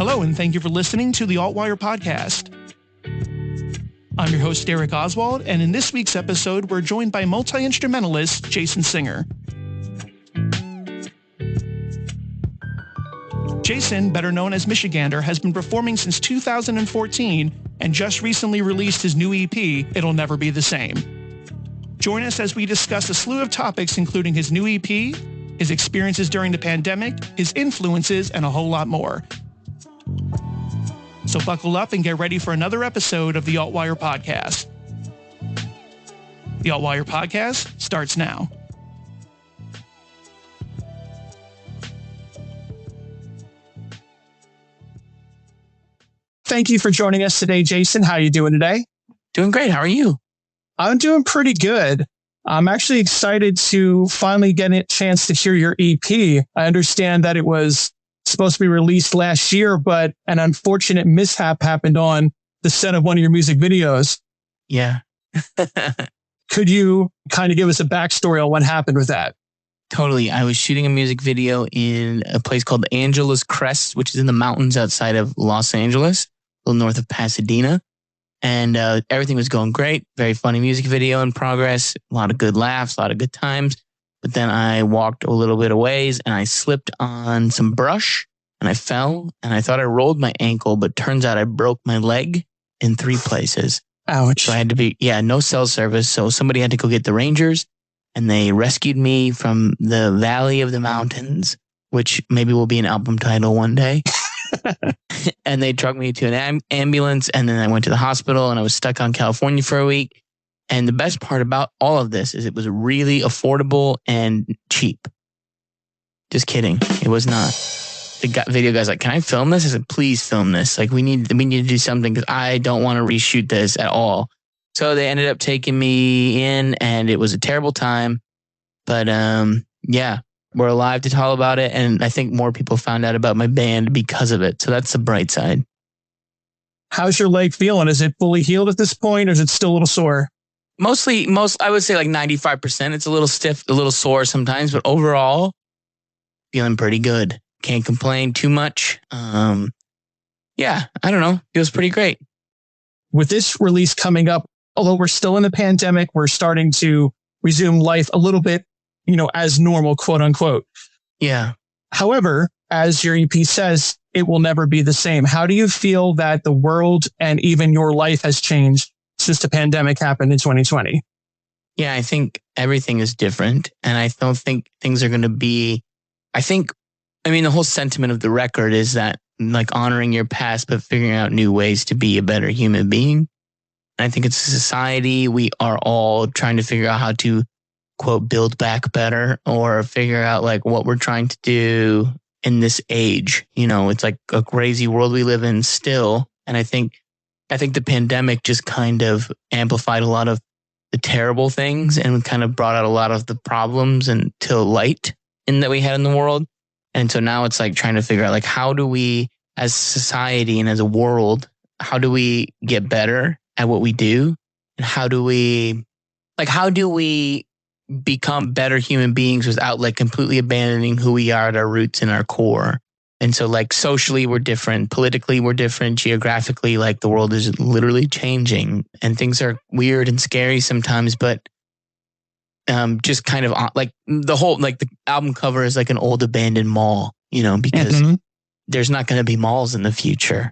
Hello, and thank you for listening to the Altwire Podcast. I'm your host, Derek Oswald, and in this week's episode, we're joined by multi-instrumentalist Jason Singer. Jason, better known as Michigander, has been performing since 2014 and just recently released his new EP, It'll Never Be the Same. Join us as we discuss a slew of topics including his new EP, his experiences during the pandemic, his influences, and a whole lot more. So buckle up and get ready for another episode of the Altwire Podcast. The Altwire Podcast starts now. Thank you for joining us today, Jason. How are you doing today? Doing great. How are you? I'm doing pretty good. I'm actually excited to finally get a chance to hear your EP. I understand that it was supposed to be released last year, but an unfortunate mishap happened on the set of one of your music videos. Yeah. Could you kind of give us a backstory on what happened with that? Totally. I was shooting a music video in a place called Angeles Crest, which is in the mountains outside of Los Angeles, a little north of Pasadena. And everything was going great. Very funny music video in progress. A lot of good laughs, a lot of good times. But then I walked a little bit a ways and I slipped on some brush and I fell and I thought I rolled my ankle, but turns out I broke my leg in 3 places. Ouch. So I had to be, no cell service. So somebody had to go get the Rangers and they rescued me from the Valley of the Mountains, which maybe will be an album title one day. And they trucked me to an ambulance and then I went to the hospital and I was stuck on California for a week. And the best part about all of this is it was really affordable and cheap. Just kidding. It was not. The video guy's like, can I film this? I said, please film this. Like, we need to do something because I don't want to reshoot this at all. So they ended up taking me in and it was a terrible time. But we're alive to tell about it. And I think more people found out about my band because of it. So that's the bright side. How's your leg feeling? Is it fully healed at this point or is it still a little sore? I would say like 95%. It's a little stiff, a little sore sometimes, but overall, feeling pretty good. Can't complain too much. I don't know. Feels pretty great. With this release coming up, although we're still in the pandemic, we're starting to resume life a little bit, as normal, quote unquote. Yeah. However, as your EP says, it will never be the same. How do you feel that the world and even your life has changed since the pandemic happened in 2020? Yeah, I think everything is different. And I don't think things are going to be, the whole sentiment of the record is that like honoring your past, but figuring out new ways to be a better human being. And I think it's a society. We are all trying to figure out how to, quote, build back better or figure out like what we're trying to do in this age. It's like a crazy world we live in still. And I think the pandemic just kind of amplified a lot of the terrible things and kind of brought out a lot of the problems and to light that we had in the world. And so now it's like trying to figure out like how do we as society and as a world, how do we get better at what we do? And how do we become better human beings without like completely abandoning who we are at our roots and our core? And so like socially, we're different. Politically, we're different. Geographically, like the world is literally changing and things are weird and scary sometimes. But just kind of like the whole, like the album cover is like an old abandoned mall, because there's not going to be malls in the future.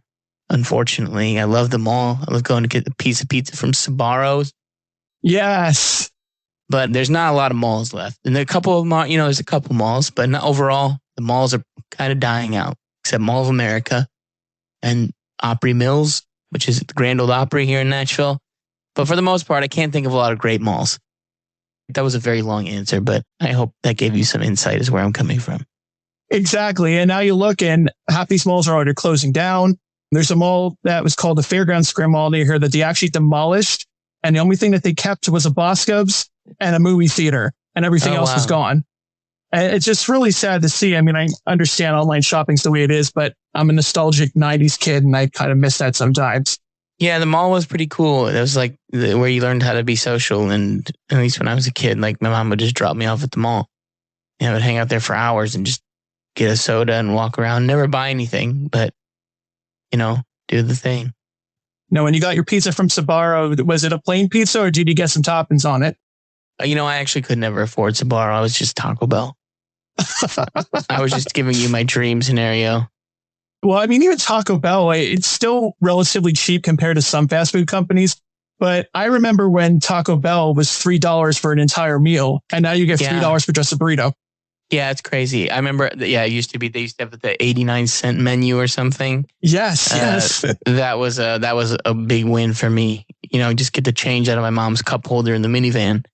Unfortunately, I love the mall. I love going to get a piece of pizza from Sbarro's. Yes. But there's not a lot of malls left. And there are a couple of malls, there's a couple malls, but not overall. The malls are kind of dying out, except Mall of America and Opry Mills, which is the Grand Ole Opry here in Nashville. But for the most part, I can't think of a lot of great malls. That was a very long answer, but I hope that gave you some insight as where I'm coming from. Exactly. And now you look and half these malls are already closing down. There's a mall that was called the Fairground Square Mall near here that they actually demolished. And the only thing that they kept was a Boscov's and a movie theater and everything else was gone. And it's just really sad to see. I mean, I understand online shopping's the way it is, but I'm a nostalgic 90s kid and I kind of miss that sometimes. Yeah, the mall was pretty cool. It was like where you learned how to be social. And at least when I was a kid, like my mom would just drop me off at the mall. I would hang out there for hours and just get a soda and walk around, never buy anything. But do the thing. Now, when you got your pizza from Sbarro, was it a plain pizza or did you get some toppings on it? I actually could never afford Sbarro. I was just Taco Bell. I was just giving you my dream scenario. Well, I mean, even Taco Bell, it's still relatively cheap compared to some fast food companies. But I remember when Taco Bell was $3 for an entire meal, and now you get $3 for just a burrito. Yeah, it's crazy. I remember, it used to be, they used to have the 89-cent menu or something. Yes. That was a big win for me. Just get the change out of my mom's cup holder in the minivan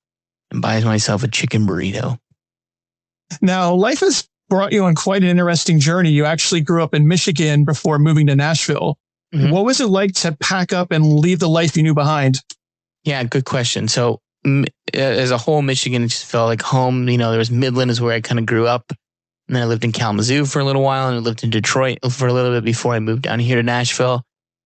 and buy myself a chicken burrito. Now, life has brought you on quite an interesting journey. You actually grew up in Michigan before moving to Nashville. Mm-hmm. What was it like to pack up and leave the life you knew behind? Yeah, good question. So as a whole, Michigan just felt like home. There was Midland is where I kind of grew up. And then I lived in Kalamazoo for a little while, and I lived in Detroit for a little bit before I moved down here to Nashville.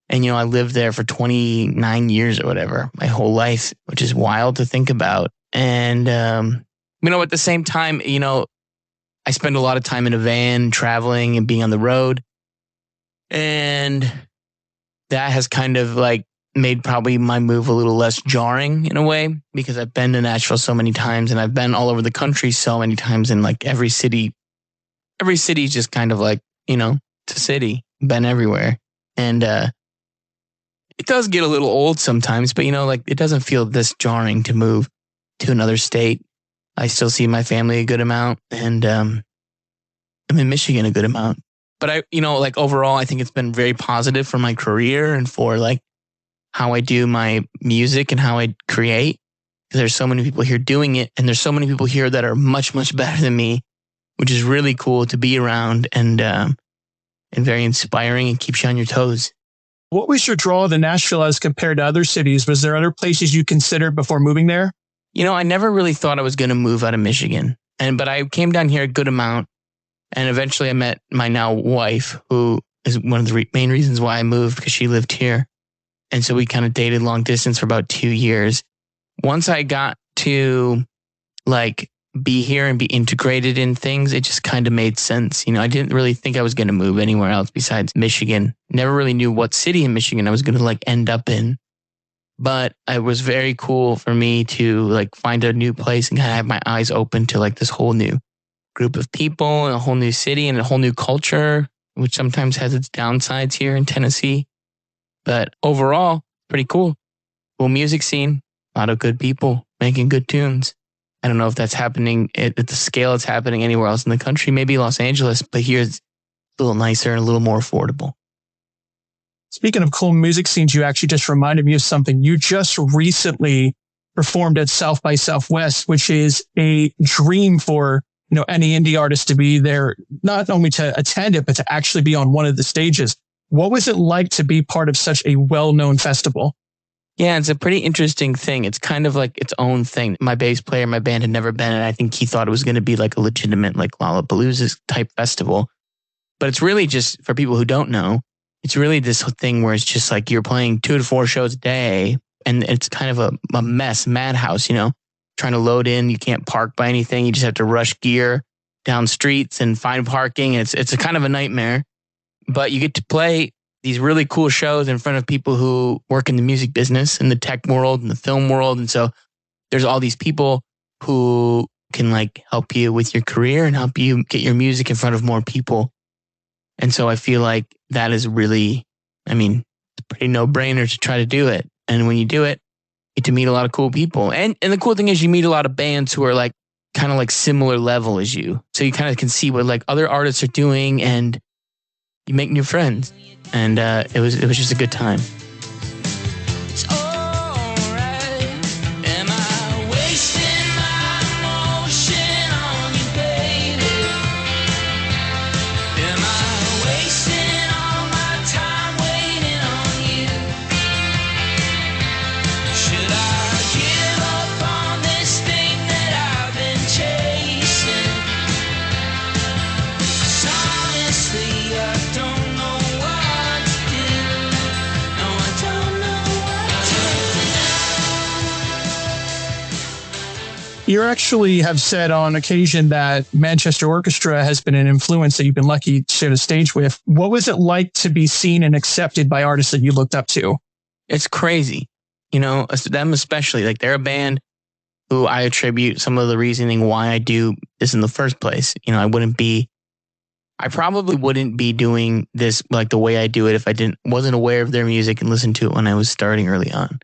And, I lived there for 29 years or whatever, my whole life, which is wild to think about. And, at the same time, I spend a lot of time in a van traveling and being on the road. And that has kind of like made probably my move a little less jarring in a way, because I've been to Nashville so many times and I've been all over the country so many times, and like every city is just kind of like, it's a city, been everywhere. And it does get a little old sometimes, but it doesn't feel this jarring to move to another state. I still see my family a good amount, and I'm in Michigan a good amount. But I, overall, I think it's been very positive for my career and for like how I do my music and how I create. Because there's so many people here doing it, and there's so many people here that are much, much better than me, which is really cool to be around and very inspiring and keeps you on your toes. What was your draw to Nashville as compared to other cities? Was there other places you considered before moving there? I never really thought I was going to move out of Michigan, but I came down here a good amount. And eventually I met my now wife, who is one of the main reasons why I moved, because she lived here. And so we kind of dated long distance for about 2 years. Once I got to like be here and be integrated in things, it just kind of made sense. I didn't really think I was going to move anywhere else besides Michigan. Never really knew what city in Michigan I was going to like end up in. But it was very cool for me to like find a new place and kind of have my eyes open to like this whole new group of people and a whole new city and a whole new culture, which sometimes has its downsides here in Tennessee. But overall, pretty cool. Cool music scene, a lot of good people making good tunes. I don't know if that's happening at the scale it's happening anywhere else in the country, maybe Los Angeles, but here it's a little nicer and a little more affordable. Speaking of cool music scenes, you actually just reminded me of something. You just recently performed at South by Southwest, which is a dream for any indie artist to be there, not only to attend it, but to actually be on one of the stages. What was it like to be part of such a well-known festival? Yeah, it's a pretty interesting thing. It's kind of like its own thing. My bass player, my band had never been, and I think he thought it was going to be like a legitimate like Lollapalooza type festival. But it's really just, for people who don't know, it's really this thing where it's just like you're playing 2 to 4 shows a day, and it's kind of a madhouse, trying to load in. You can't park by anything. You just have to rush gear down streets and find parking. It's a kind of a nightmare, but you get to play these really cool shows in front of people who work in the music business, in the tech world, in the film world. And so there's all these people who can like help you with your career and help you get your music in front of more people. And so I feel like that is really, it's a pretty no-brainer to try to do it. And when you do it, you get to meet a lot of cool people. And the cool thing is you meet a lot of bands who are like kind of like similar level as you. So you kind of can see what like other artists are doing, and you make new friends. And it was just a good time. You actually have said on occasion that Manchester Orchestra has been an influence that you've been lucky to share the stage with. What was it like to be seen and accepted by artists that you looked up to? It's crazy. You know, them especially. Like, they're a band who I attribute some of the reasoning why I do this in the first place. You know, I probably wouldn't be doing this like the way I do it if I wasn't aware of their music and listened to it when I was starting early on.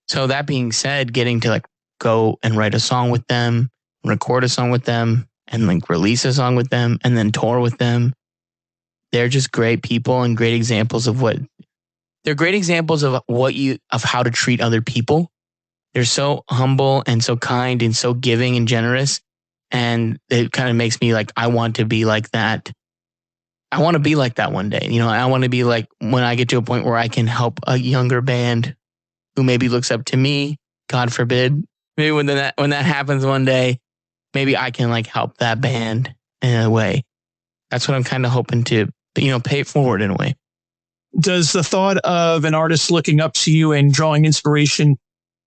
So that being said, getting to like go and write a song with them, record a song with them, and like release a song with them, and then tour with them. They're just great people and great examples of how to treat other people. They're so humble and so kind and so giving and generous. And it kind of makes me like, I want to be like that. I want to be like that one day. You know, I want to be like when I get to a point where I can help a younger band who maybe looks up to me, God forbid. Maybe when that happens one day, maybe I can like help that band in a way. That's what I'm kind of hoping to, you know, pay it forward in a way. Does the thought of an artist looking up to you and drawing inspiration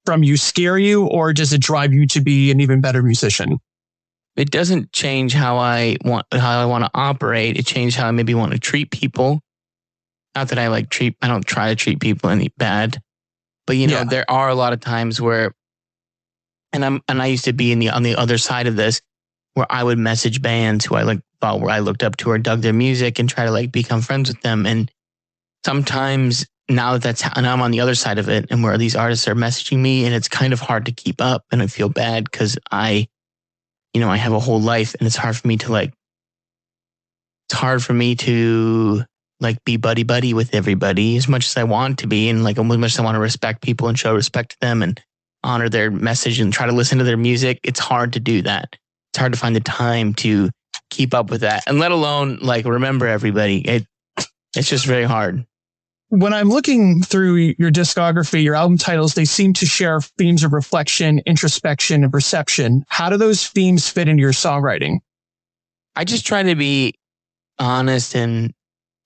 from you scare you, or does it drive you to be an even better musician? It doesn't change how I want to operate. It changes how I maybe want to treat people. Not that I don't try to treat people any bad, but you know, there are a lot of times where, and I used to be on the other side of this, where I would message bands who I like thought where I looked up to or dug their music and try to like become friends with them. And sometimes now and I'm on the other side of it, and where these artists are messaging me, and it's kind of hard to keep up, and I feel bad because I have a whole life, and it's hard for me to like be buddy with everybody as much as I want to be, and like as much as I want to respect people and show respect to them and honor their message and try to listen to their music. It's hard to do that. It's hard to find the time to keep up with that, and let alone like remember everybody. It's just very hard. When I'm looking through your discography, your album titles, they seem to share themes of reflection, introspection, and perception. How do those themes fit into your songwriting? I just try to be honest, and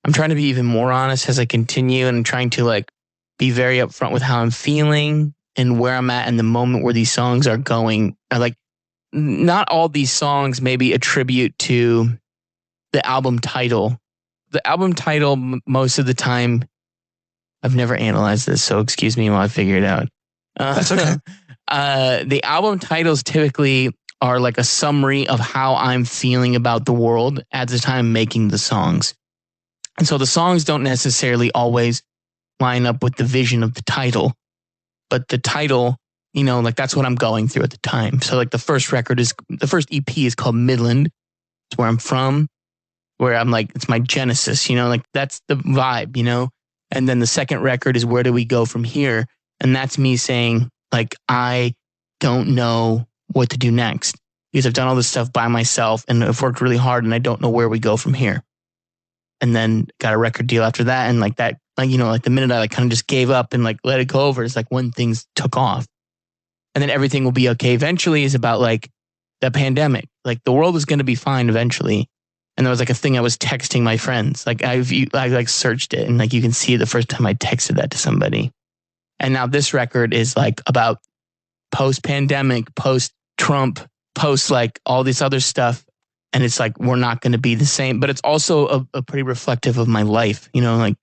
I'm trying to be even more honest as I continue, and I'm trying to like be very upfront with how I'm feeling and where I'm at in the moment where these songs are going. Not all these songs maybe attribute to the album title. The album title, most of the time, I've never analyzed this, so excuse me while I figure it out. That's okay. The album titles typically are like a summary of how I'm feeling about the world at the time making the songs. And so the songs don't necessarily always line up with the vision of the title, but the title, you know, like that's what I'm going through at the time. So like the first EP is called Midland. It's where I'm from, where I'm like, it's my genesis, you know, like that's the vibe, you know? And then the second record is Where Do We Go From Here? And that's me saying, like, I don't know what to do next because I've done all this stuff by myself and I've worked really hard and I don't know where we go from here. And then got a record deal after that. And like that, like, you know, like the minute I like kind of just gave up and like let it go over, it's like when things took off. And then everything will be okay. Eventually is about like the pandemic. Like the world is going to be fine eventually. And there was like a thing I was texting my friends. Like I like searched it and like you can see the first time I texted that to somebody. And now this record is like about post-pandemic, post-Trump, post like all this other stuff. And it's like, we're not going to be the same. But it's also a pretty reflective of my life. You know, like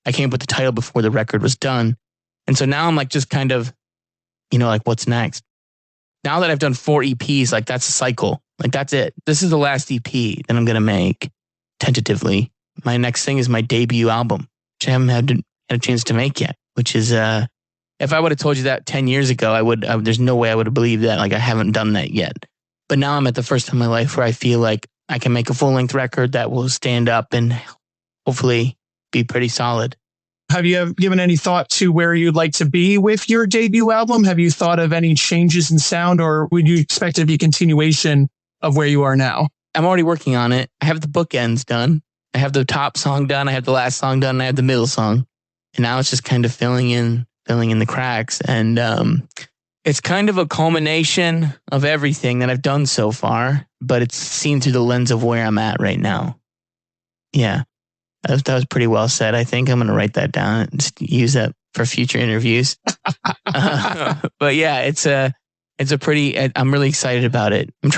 I came up with the title before the record was done. And so now I'm like just kind of, you know, like what's next? Now that I've done 4 EPs, like that's a cycle. Like that's it. This is the last EP that I'm going to make tentatively. My next thing is my debut album, which I haven't had a chance to make yet, which is, if I would have told you that 10 years ago, there's no way I would have believed that. Like I haven't done that yet. But now I'm at the first time in my life where I feel like I can make a full length record that will stand up and hopefully be pretty solid. Have you given any thought to where you'd like to be with your debut album? Have you thought of any changes in sound, or would you expect it to be a continuation of where you are now? I'm already working on it. I have the bookends done. I have the top song done. I have the last song done. I have the middle song. And now it's just kind of filling in the cracks. And it's kind of a culmination of everything that I've done so far, but it's seen through the lens of where I'm at right now. Yeah. That was pretty well said. I think I'm going to write that down and just use that for future interviews. But yeah, I'm really excited about it. It's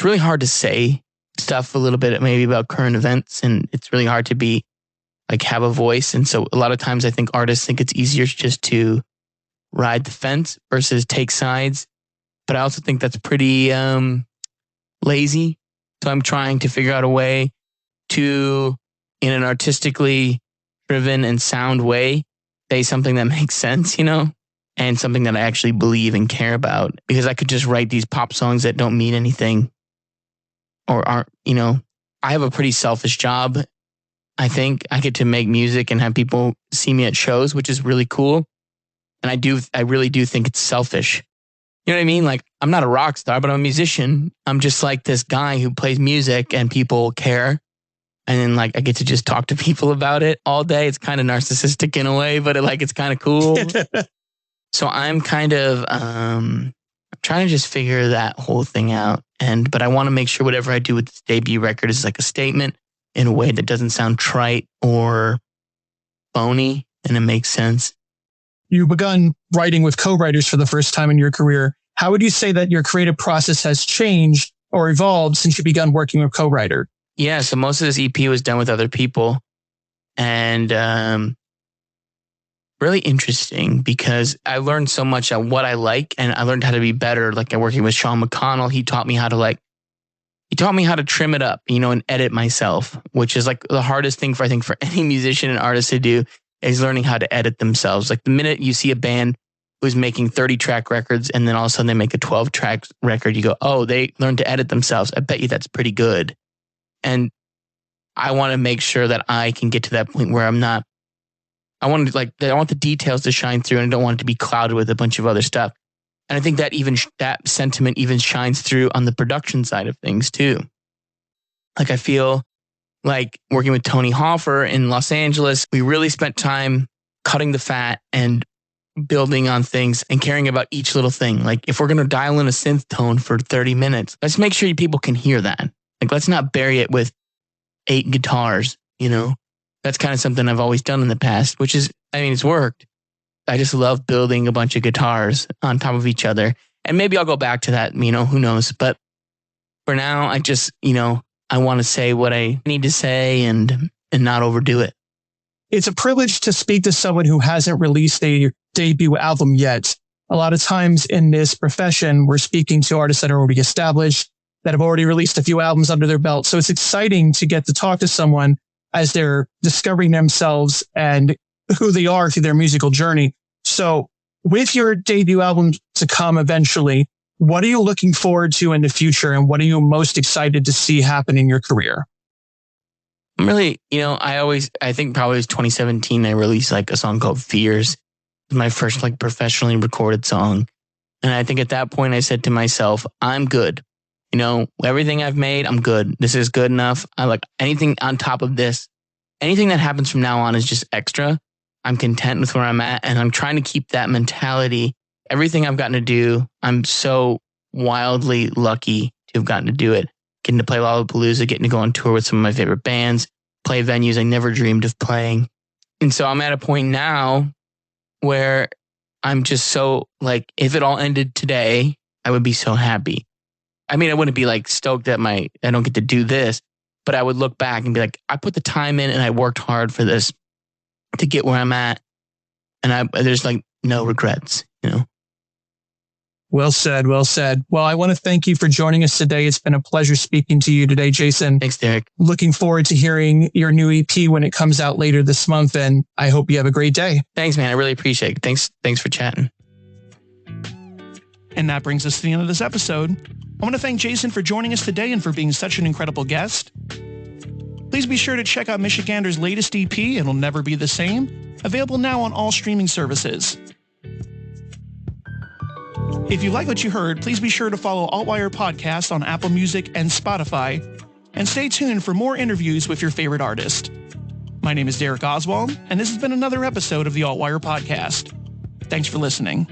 really hard to say stuff a little bit maybe about current events, and it's really hard to be like have a voice. And so a lot of times I think artists think it's easier just to ride the fence versus take sides. But I also think that's pretty lazy. So I'm trying to figure out a way to, in an artistically driven and sound way, say something that makes sense, and something that I actually believe and care about. Because I could just write these pop songs that don't mean anything or aren't, I have a pretty selfish job. I think I get to make music and have people see me at shows, which is really cool. And I really do think it's selfish. You know what I mean? Like, I'm not a rock star, but I'm a musician. I'm just like this guy who plays music and people care. And then like, I get to just talk to people about it all day. It's kind of narcissistic in a way, but it's kind of cool. So I'm kind of trying to just figure that whole thing out. But I want to make sure whatever I do with this debut record is like a statement in a way that doesn't sound trite or phony, and it makes sense. You've begun writing with co-writers for the first time in your career. How would you say that your creative process has changed or evolved since you begun working with co-writer? Yeah, so most of this EP was done with other people. And really interesting because I learned so much on what I like, and I learned how to be better. Like working with Sean McConnell, he taught me how to trim it up, and edit myself, which is like the hardest thing for any musician and artist to do, is learning how to edit themselves. Like the minute you see a band who's making 30-track records and then all of a sudden they make a 12-track record, you go, oh, they learned to edit themselves. I bet you that's pretty good. And I want to make sure that I can get to that point where I want the details to shine through, and I don't want it to be clouded with a bunch of other stuff. And I think that that sentiment even shines through on the production side of things too. Like I feel like working with Tony Hoffer in Los Angeles, we really spent time cutting the fat and building on things and caring about each little thing. Like if we're going to dial in a synth tone for 30 minutes, let's make sure people can hear that. Like let's not bury it with 8 guitars, That's kind of something I've always done in the past, which is, it's worked. I just love building a bunch of guitars on top of each other. And maybe I'll go back to that, who knows. But for now, I just, I want to say what I need to say and not overdo it. It's a privilege to speak to someone who hasn't released a debut album yet. A lot of times in this profession, we're speaking to artists that are already established, that have already released a few albums under their belt. So it's exciting to get to talk to someone as they're discovering themselves and who they are through their musical journey. So with your debut album to come eventually, what are you looking forward to in the future, and what are you most excited to see happen in your career? I'm really, I think probably it was 2017, I released like a song called Fears. It was my first like professionally recorded song. And I think at that point I said to myself, I'm good. Everything I've made, I'm good. This is good enough. I like anything on top of this. Anything that happens from now on is just extra. I'm content with where I'm at, and I'm trying to keep that mentality. Everything I've gotten to do, I'm so wildly lucky to have gotten to do it. Getting to play Lollapalooza, getting to go on tour with some of my favorite bands, play venues I never dreamed of playing. And so I'm at a point now where I'm just so like, if it all ended today, I would be so happy. I wouldn't be like stoked that I don't get to do this, but I would look back and be like, I put the time in and I worked hard for this to get where I'm at. And there's like no regrets, Well said. Well said. Well, I want to thank you for joining us today. It's been a pleasure speaking to you today, Jason. Thanks, Derek. Looking forward to hearing your new EP when it comes out later this month. And I hope you have a great day. Thanks, man. I really appreciate it. Thanks for chatting. And that brings us to the end of this episode. I want to thank Jason for joining us today and for being such an incredible guest. Please be sure to check out Michigander's latest EP, It'll Never Be the Same, available now on all streaming services. If you like what you heard, please be sure to follow Altwire Podcast on Apple Music and Spotify, and stay tuned for more interviews with your favorite artist. My name is Derek Oswald, and this has been another episode of the Altwire Podcast. Thanks for listening.